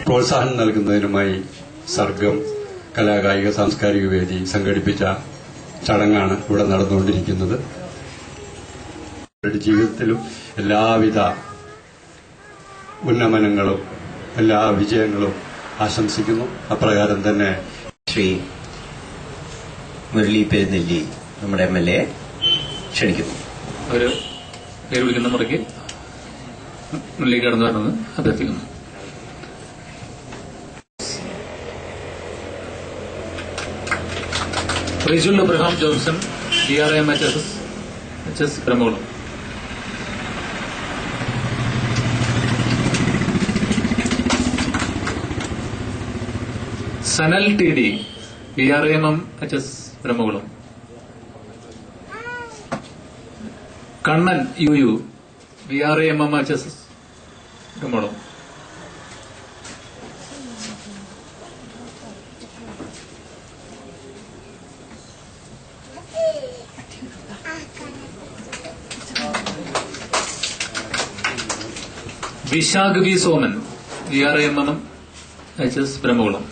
പ്രോത്സാഹനം നൽകുന്നതിനുമായി സർഗം കലാകായിക സാംസ്കാരിക വേദി സംഘടിപ്പിച്ച ചടങ്ങാണ് ഇവിടെ നടന്നുകൊണ്ടിരിക്കുന്നത്. അവരുടെ ജീവിതത്തിലും എല്ലാവിധ ഉന്നമനങ്ങളും എല്ലാ വിജയങ്ങളും ആശംസിക്കുന്നു. അപ്രകാരം തന്നെ ശ്രീ മുരളി പെരുന്നെല്ലി നമ്മുടെ MLA ക്ഷണിക്കുന്നു. അവര് പേര് വിളിക്കുന്ന മുറയ്ക്ക് മുന്നിലേക്ക് കടന്നു വരണമെന്ന് അഭ്യർത്ഥിക്കുന്നു. Rijul Abraham Johnson DRAMHS Brahmakulam. Sanal TD DRAMHS Brahmakulam. Kannan UU DRAMHS Brahmakulam. Vishakh V. Soman DRAMHS Brahmakulam.